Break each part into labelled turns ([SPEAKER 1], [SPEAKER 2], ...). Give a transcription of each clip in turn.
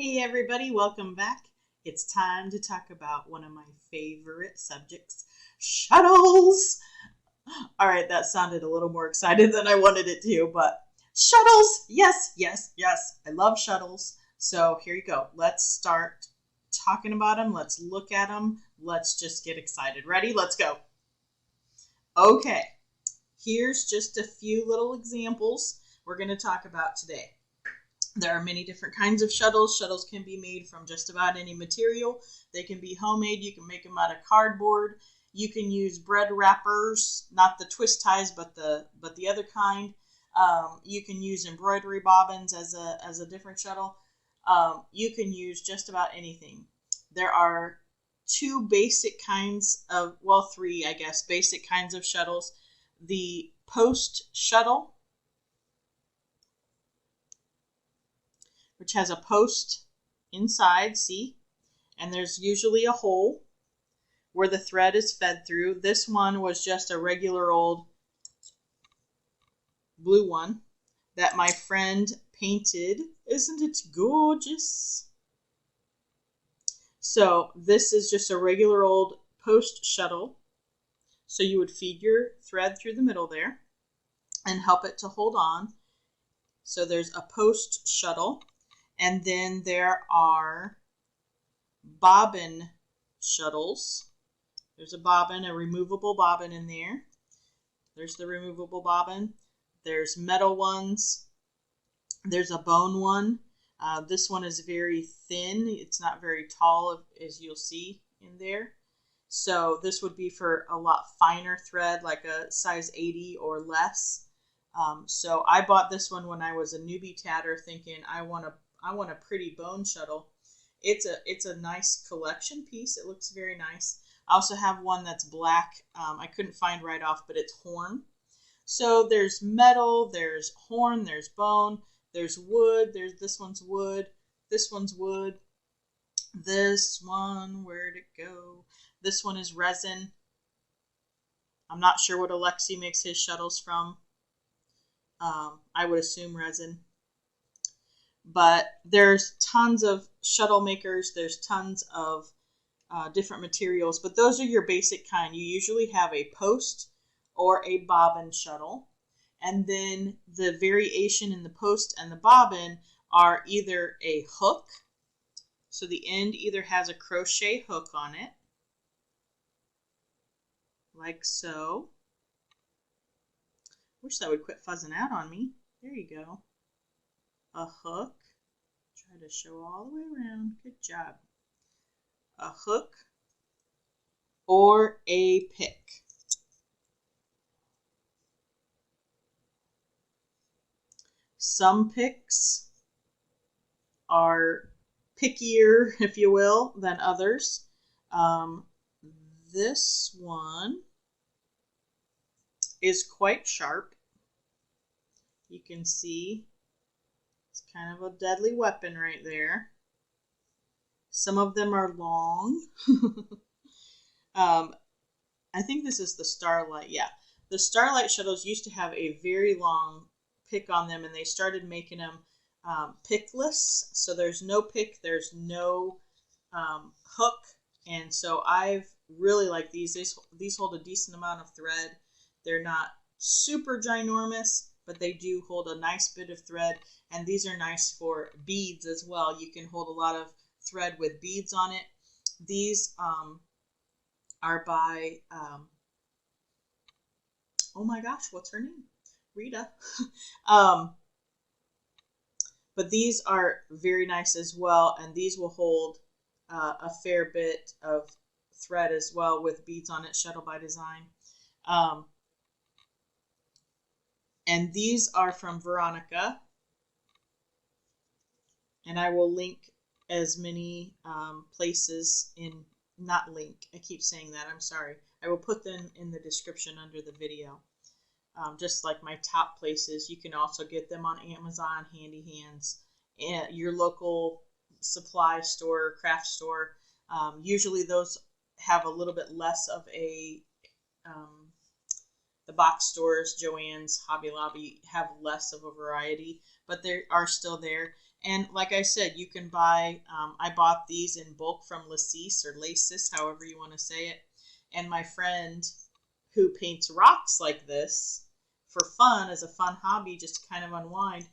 [SPEAKER 1] Hey everybody, welcome back. It's time to talk about one of my favorite subjects, shuttles. All right, that sounded a little more excited than I wanted it to, but shuttles, yes, yes, yes. I love shuttles. So here you go. Let's start talking about them. Let's look at them. Let's just get excited. Ready? Let's go. Okay, here's just a few little examples we're going to talk about today. There are many different kinds of shuttles. Shuttles can be made from just about any material. They can be homemade. You can make them out of cardboard. You can use bread wrappers, not the twist ties, but the other kind. You can use embroidery bobbins as a different shuttle. You can use just about anything. There are two basic kinds of, well, three, I guess, basic kinds of shuttles. The post shuttle, which has a post inside, see? And there's usually a hole where the thread is fed through. This one was just a regular old blue one that my friend painted. Isn't it gorgeous? So this is just a regular old post shuttle. So you would feed your thread through the middle there and help it to hold on. So there's a post shuttle. And then there are bobbin shuttles. There's a bobbin, a removable bobbin in there. There's the removable bobbin. There's metal ones. There's a bone one. This one is very thin. It's not very tall, as you'll see in there. So this would be for a lot finer thread, like a size 80 or less. So I bought this one when I was a newbie tatter, thinking I want a pretty bone shuttle. It's a nice collection piece. It looks very nice. I also have one that's black. I couldn't find right off, but it's horn. So there's metal, there's horn, there's bone, there's wood. This one's wood. This one's wood. This one, where'd it go? This one is resin. I'm not sure what Alexi makes his shuttles from. I would assume resin. But there's tons of shuttle makers. There's tons of different materials. But those are your basic kind. You usually have a post or a bobbin shuttle. And then the variation in the post and the bobbin are either a hook. So the end either has a crochet hook on it, like so. Wish that would quit fuzzing out on me. There you go. A hook. Try to show all the way around. Good job. A hook or a pick. Some picks are pickier, if you will, than others. This one is quite sharp. You can see it's kind of a deadly weapon right there. Some of them are long. I think this is the Starlight. Yeah, the Starlight shuttles used to have a very long pick on them, and they started making them pickless. So there's no pick, there's no hook, and so I've really liked these. These hold a decent amount of thread. They're not super ginormous, but they do hold a nice bit of thread, and these are nice for beads as well. You can hold a lot of thread with beads on it. These are by, oh my gosh, what's her name? Rita. But these are very nice as well, and these will hold a fair bit of thread as well with beads on it, Shuttle by Design. And these are from Veronica, and I will link as many places in, not link, I keep saying that, I'm sorry. I will put them in the description under the video. Just like my top places. You can also get them on Amazon, Handy Hands, and your local supply store, craft store. Usually those have a little bit less of a, the box stores, Joann's, Hobby Lobby, have less of a variety, but they are still there. And like I said, you can buy, I bought these in bulk from Lacis or Lacis, however you want to say it. And my friend who paints rocks like this for fun, as a fun hobby, just to kind of unwind,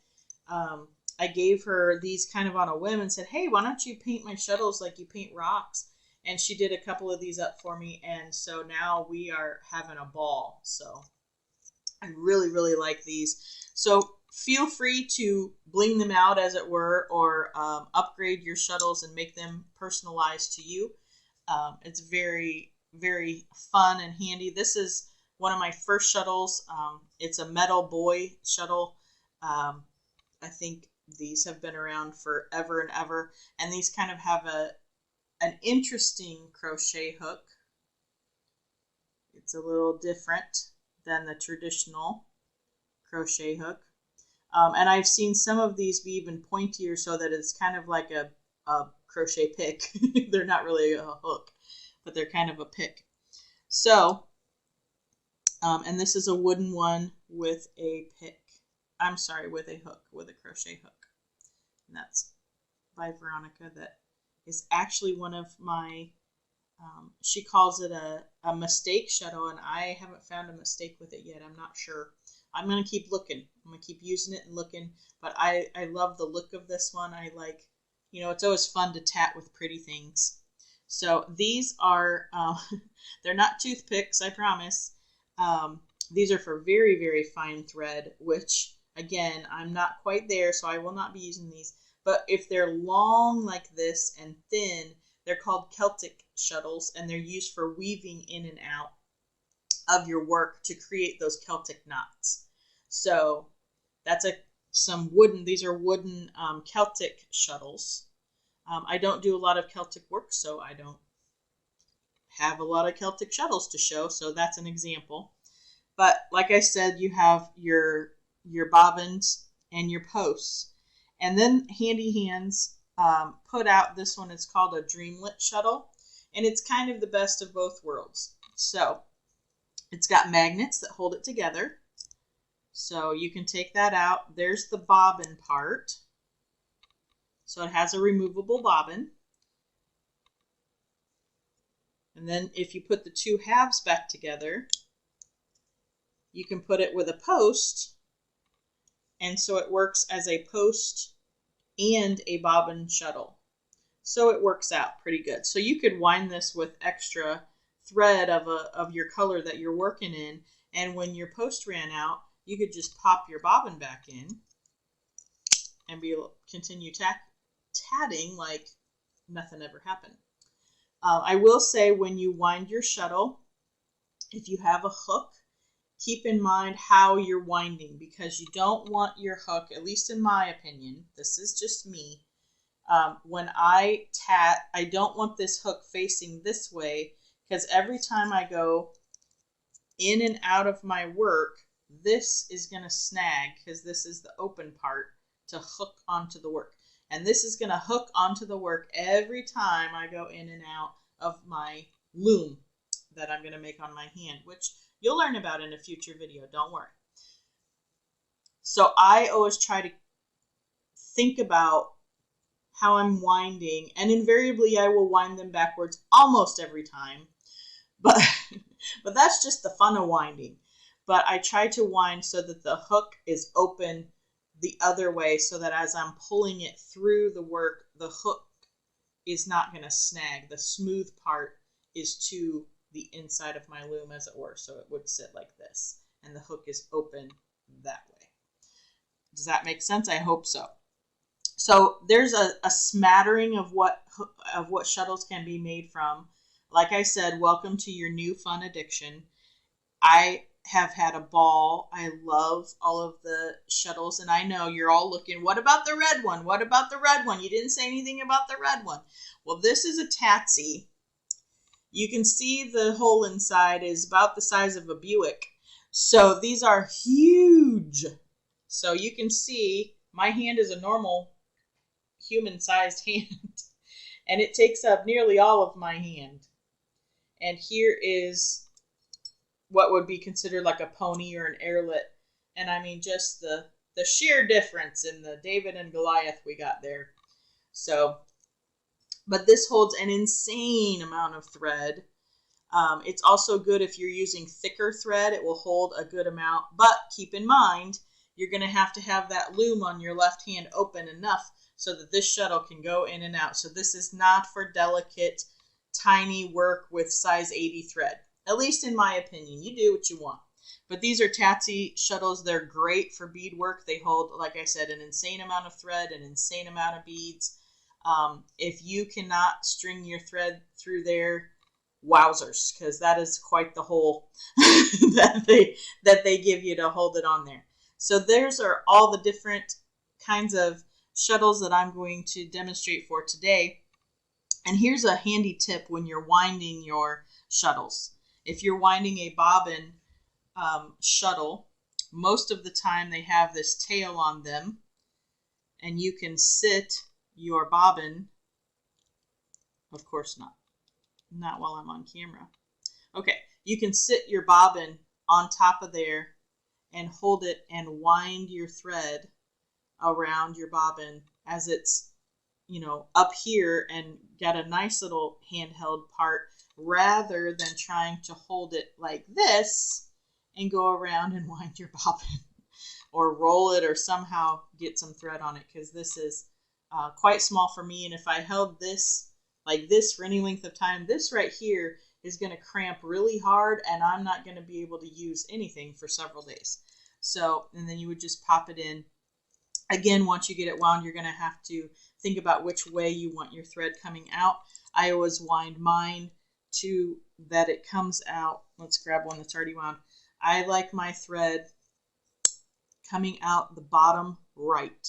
[SPEAKER 1] I gave her these kind of on a whim and said, hey, why don't you paint my shuttles like you paint rocks? And she did a couple of these up for me. And so now we are having a ball. So I really, really like these. So feel free to bling them out, as it were, or upgrade your shuttles and make them personalized to you. It's very, very fun and handy. This is one of my first shuttles. It's a metal boy shuttle. I think these have been around forever and ever. And these kind of have an interesting crochet hook. It's a little different than the traditional crochet hook. And I've seen some of these be even pointier so that it's kind of like a crochet pick. They're not really a hook, but they're kind of a pick. So, and this is a wooden one with a pick. I'm sorry, with a hook, with a crochet hook. And that's by Veronica. That is actually one of my, she calls it a mistake shuttle, and I haven't found a mistake with it yet. I'm not sure. I'm going to keep looking. I'm going to keep using it and looking. But I love the look of this one. I like, it's always fun to tat with pretty things. So these are, they're not toothpicks, I promise. These are for very, very fine thread, which, again, I'm not quite there, so I will not be using these. But if they're long like this and thin, they're called Celtic shuttles, and they're used for weaving in and out of your work to create those Celtic knots. So that's these are wooden Celtic shuttles. I don't do a lot of Celtic work, so I don't have a lot of Celtic shuttles to show, so that's an example. But like I said, you have your bobbins and your posts. And then Handy Hands put out this one. It's called a Dreamlit Shuttle, and it's kind of the best of both worlds. So it's got magnets that hold it together. So you can take that out. There's the bobbin part. So it has a removable bobbin. And then if you put the two halves back together, you can put it with a post. And so it works as a post and a bobbin shuttle. So it works out pretty good. So you could wind this with extra thread of your color that you're working in. And when your post ran out, you could just pop your bobbin back in and continue tatting like nothing ever happened. I will say, when you wind your shuttle, if you have a hook, keep in mind how you're winding, because you don't want your hook, at least in my opinion, this is just me, when I tat, I don't want this hook facing this way, because every time I go in and out of my work, this is going to snag, because this is the open part to hook onto the work. And this is going to hook onto the work every time I go in and out of my loom that I'm going to make on my hand, which you'll learn about in a future video, don't worry. So I always try to think about how I'm winding, and invariably I will wind them backwards almost every time. But that's just the fun of winding. But I try to wind so that the hook is open the other way, so that as I'm pulling it through the work, the hook is not going to snag. The smooth part is to the inside of my loom, as it were, so it would sit like this, and the hook is open that way. Does that make sense? I hope so. So there's a smattering of what shuttles can be made from. Like I said, welcome to your new fun addiction. I have had a ball. I love all of the shuttles, and I know you're all looking, what about the red one? What about the red one? You didn't say anything about the red one. Well, this is a Tatsy. You can see the hole inside is about the size of a Buick. So these are huge. So you can see my hand is a normal human-sized hand, and it takes up nearly all of my hand. And here is what would be considered like a pony or an airlet. And I mean, just the the sheer difference in the David and Goliath we got there. So, but this holds an insane amount of thread. It's also good if you're using thicker thread. It will hold a good amount, but keep in mind, you're going to have that loom on your left hand open enough so that this shuttle can go in and out. So this is not for delicate, tiny work with size 80 thread. At least in my opinion. You do what you want. But these are Tatsy shuttles. They're great for beadwork. They hold, like I said, an insane amount of thread, an insane amount of beads. If you cannot string your thread through there, wowzers, because that is quite the hole that they give you to hold it on there. So those are all the different kinds of shuttles that I'm going to demonstrate for today. And here's a handy tip when you're winding your shuttles. If you're winding a bobbin shuttle, most of the time they have this tail on them, and you can sit your bobbin, of course not while I'm on camera. Okay, you can sit your bobbin on top of there and hold it and wind your thread around your bobbin as it's, up here, and get a nice little handheld part, rather than trying to hold it like this and go around and wind your bobbin or roll it or somehow get some thread on it, because this is quite small for me. And if I held this like this for any length of time, this right here is going to cramp really hard, and I'm not going to be able to use anything for several days. So, and then you would just pop it in. Again, once you get it wound, you're going to have to think about which way you want your thread coming out. I always wind mine to that it comes out. Let's grab one that's already wound. I like my thread coming out the bottom right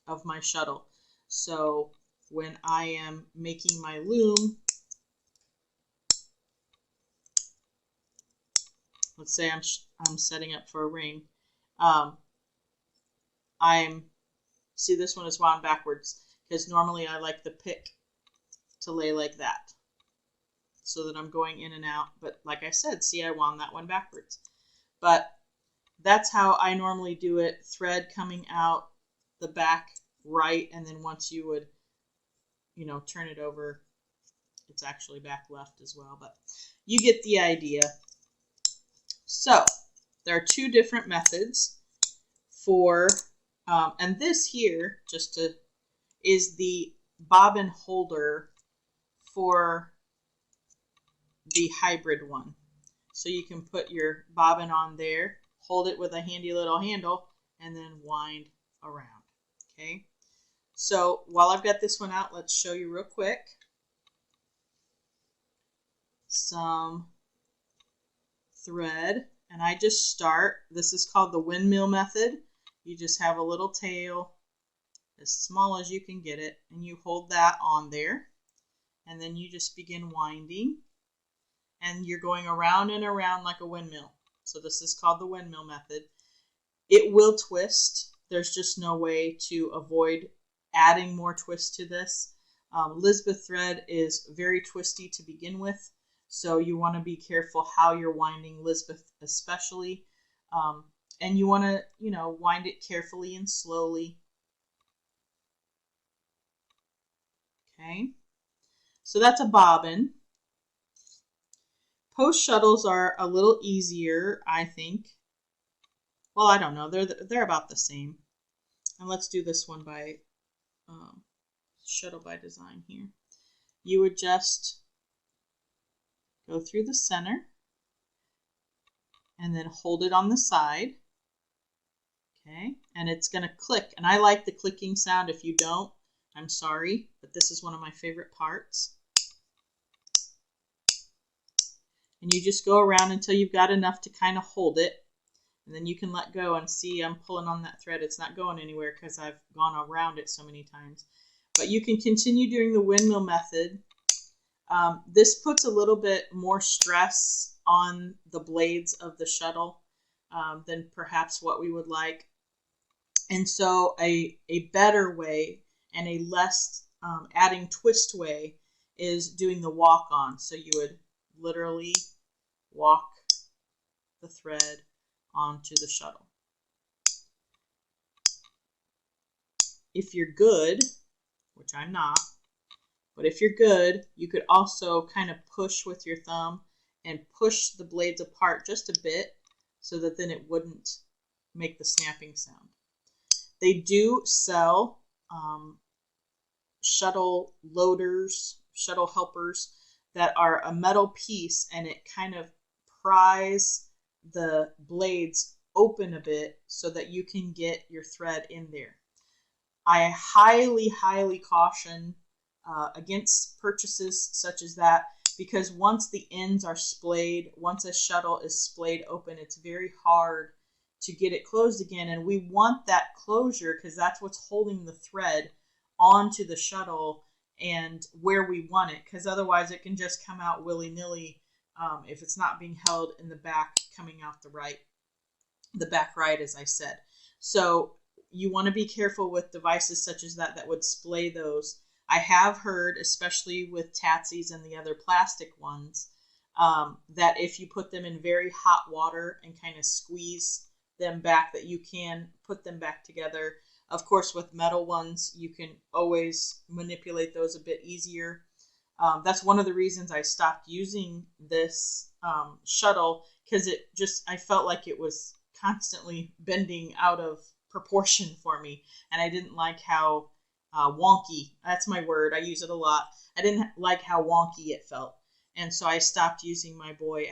[SPEAKER 1] of my shuttle. So when I am making my loom, let's say I'm setting up for a ring, see, this one is wound backwards, because normally I like the pick to lay like that so that I'm going in and out. But like I said, see, I wound that one backwards. But that's how I normally do it. Thread coming out the back right, and then once you would, turn it over, it's actually back left as well. But you get the idea. So there are two different methods for, and this here, is the bobbin holder for the hybrid one. So you can put your bobbin on there, hold it with a handy little handle, and then wind around. Okay. So while I've got this one out, let's show you real quick some thread. And I just start, this is called the windmill method. You just have a little tail as small as you can get it, and you hold that on there, and then you just begin winding, and you're going around and around like a windmill. So this is called the windmill method. It will twist. There's just no way to avoid adding more twist to this. Elizabeth thread is very twisty to begin with, so you want to be careful how you're winding Elizabeth especially. And you want to, wind it carefully and slowly. Okay, so that's a bobbin. Post shuttles are a little easier, I think. Well, I don't know. They're about the same. And let's do this one by Shuttle by Design here. You would just go through the center and then hold it on the side. Okay, and it's going to click. And I like the clicking sound. If you don't, I'm sorry, but this is one of my favorite parts. And you just go around until you've got enough to kind of hold it. And then you can let go, and see I'm pulling on that thread. It's not going anywhere because I've gone around it so many times. But you can continue doing the windmill method. This puts a little bit more stress on the blades of the shuttle than perhaps what we would like. And so a better way and a less adding twist way is doing the walk on. So you would literally walk the thread onto the shuttle. if you're good, which I'm not, but if you're good, you could also kind of push with your thumb and push the blades apart just a bit so that then it wouldn't make the snapping sound. They do sell shuttle loaders, shuttle helpers that are a metal piece, and it kind of pries the blades open a bit so that you can get your thread in there. I highly, highly caution against purchases such as that, because once the ends are splayed, once a shuttle is splayed open, it's very hard to get it closed again. And we want that closure because that's what's holding the thread onto the shuttle and where we want it, because otherwise it can just come out willy-nilly if it's not being held in the back, coming out the back right, as I said. So you want to be careful with devices such as that would splay those. I have heard, especially with Tatsies and the other plastic ones, that if you put them in very hot water and kind of squeeze them back, that you can put them back together. Of course, with metal ones, you can always manipulate those a bit easier. That's one of the reasons I stopped using this shuttle, because I felt like it was constantly bending out of proportion for me, and I didn't like how wonky, that's my word, I use it a lot. I didn't like how wonky it felt, and so I stopped using my boy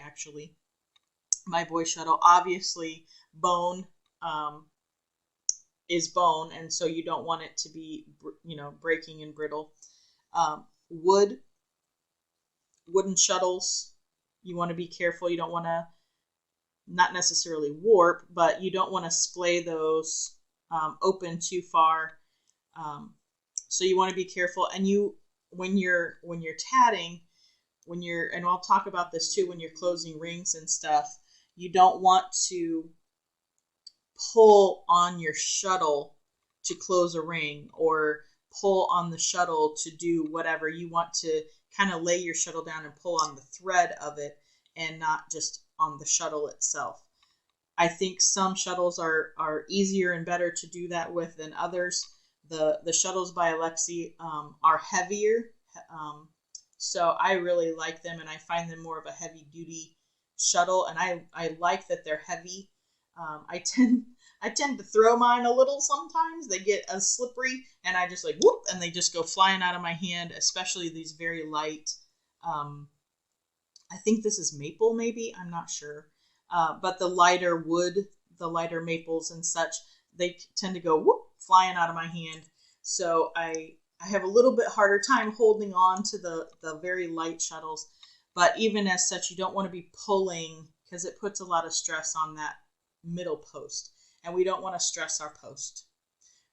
[SPEAKER 1] shuttle. Obviously, bone is bone, and so you don't want it to be, breaking and brittle. Wooden shuttles, you want to be careful. You don't want to, not necessarily warp, but you don't want to splay those open too far. So you want to be careful. And when you're tatting, and I'll talk about this too, when you're closing rings and stuff, you don't want to pull on your shuttle to close a ring or pull on the shuttle to do whatever. You want to kind of lay your shuttle down and pull on the thread of it and not just on the shuttle itself. I think some shuttles are easier and better to do that with than others. The shuttles by Alexi are heavier, so I really like them, and I find them more of a heavy duty shuttle, and I like that they're heavy. I tend to throw mine a little sometimes. They get slippery, and I just like whoop, and they just go flying out of my hand, especially these very light, I think this is maple, maybe, I'm not sure. But the lighter wood, the lighter maples and such, they tend to go whoop, flying out of my hand. So I have a little bit harder time holding on to the very light shuttles. But even as such, you don't want to be pulling, because it puts a lot of stress on that middle post. And we don't want to stress our post.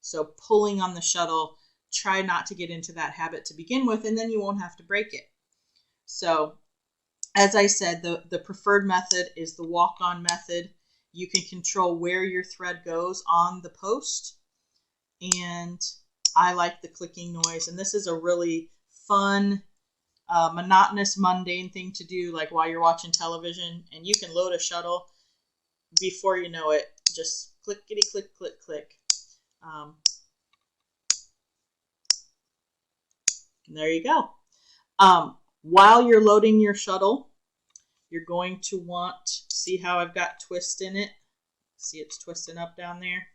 [SPEAKER 1] So pulling on the shuttle, try not to get into that habit to begin with, and then you won't have to break it. So as I said, the preferred method is the walk-on method. You can control where your thread goes on the post, and I like the clicking noise. And this is a really fun, monotonous, mundane thing to do, like while you're watching television, and you can load a shuttle. Before you know it, just clickety click, click, click. And there you go. While you're loading your shuttle, you're going to want, see how I've got twist in it? See it's twisting up down there?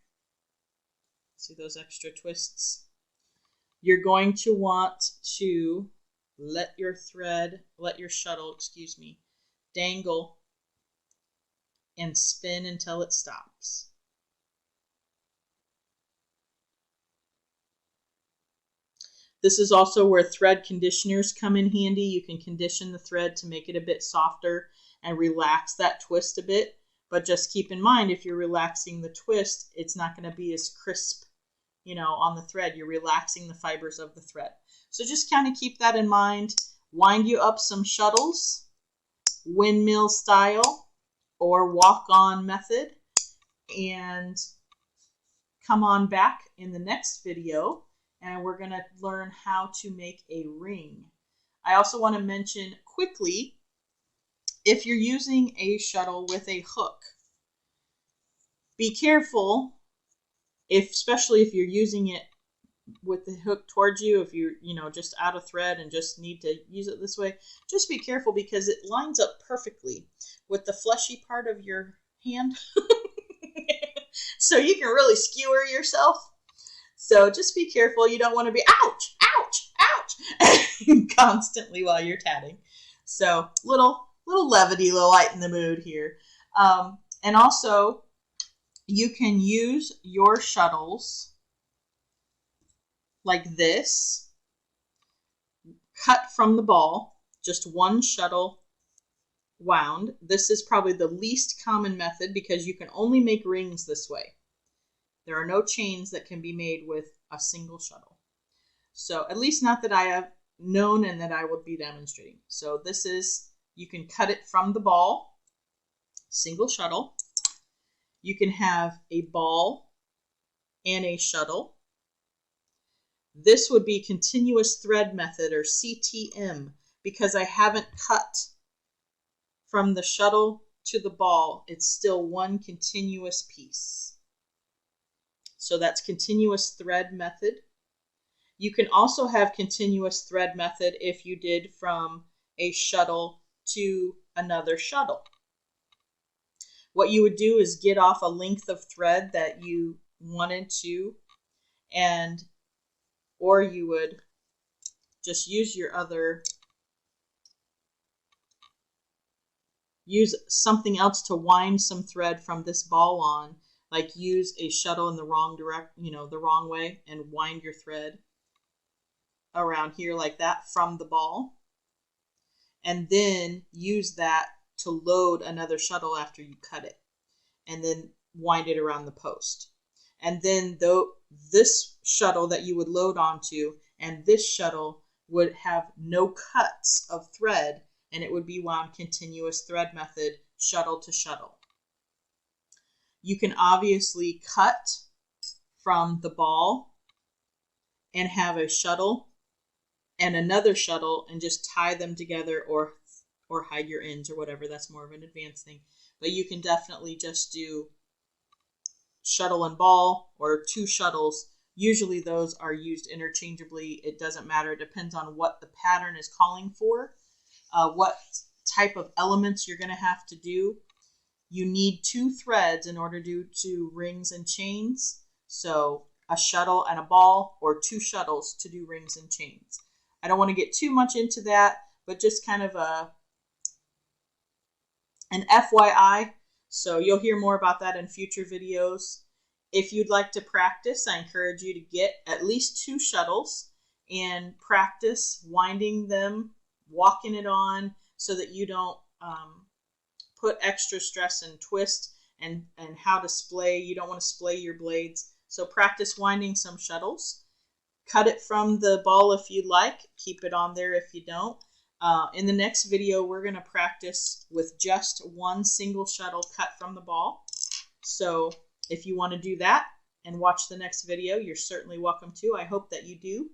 [SPEAKER 1] See those extra twists? You're going to want to let your shuttle, dangle and spin until it stops. This is also where thread conditioners come in handy. You can condition the thread to make it a bit softer and relax that twist a bit. But just keep in mind, if you're relaxing the twist, it's not going to be as crisp, on the thread. You're relaxing the fibers of the thread. So just kind of keep that in mind. Wind you up some shuttles, windmill style or walk-on method, and come on back in the next video, and we're going to learn how to make a ring. I also want to mention quickly, if you're using a shuttle with a hook, be careful, especially if you're using it with the hook towards you, if you're, just out of thread and just need to use it this way, just be careful because it lines up perfectly with the fleshy part of your hand. So you can really skewer yourself. So just be careful. You don't want to be ouch, ouch, ouch constantly while you're tatting. So little levity, little light in the mood here. And also, you can use your shuttles like this, cut from the ball, just one shuttle wound. This is probably the least common method because you can only make rings this way. There are no chains that can be made with a single shuttle. So at least not that I have known and that I will be demonstrating. So this is, you can cut it from the ball, single shuttle. You can have a ball and a shuttle. This would be continuous thread method, or CTM, because I haven't cut from the shuttle to the ball. It's still one continuous piece. So that's continuous thread method. You can also have continuous thread method if you did from a shuttle to another shuttle. What you would do is get off a length of thread that you wanted to, or you would just use use something else to wind some thread from this ball on, like use a shuttle in the wrong the wrong way, and wind your thread around here like that from the ball, and then use that to load another shuttle after you cut it, and then wind it around the post. And then this shuttle that you would load onto and this shuttle would have no cuts of thread, and it would be wound continuous thread method, shuttle to shuttle. You can obviously cut from the ball and have a shuttle and another shuttle and just tie them together, or hide your ends or whatever. That's more of an advanced thing. But you can definitely just do shuttle and ball, or two shuttles. Usually those are used interchangeably. It doesn't matter. It depends on what the pattern is calling for, what type of elements you're going to have to do. You need two threads in order to do rings and chains. So a shuttle and a ball, or two shuttles to do rings and chains. I don't want to get too much into that, but just kind of an FYI. So you'll hear more about that in future videos. If you'd like to practice, I encourage you to get at least two shuttles and practice winding them, walking it on, so that you don't put extra stress and twist and how to splay. You don't want to splay your blades. So practice winding some shuttles. Cut it from the ball if you'd like. Keep it on there if you don't. In the next video, we're going to practice with just one single shuttle cut from the ball. So if you want to do that and watch the next video, you're certainly welcome to. I hope that you do.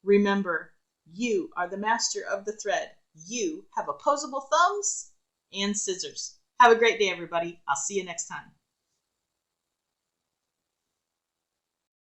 [SPEAKER 1] Remember, you are the master of the thread. You have opposable thumbs and scissors. Have a great day, everybody. I'll see you next time.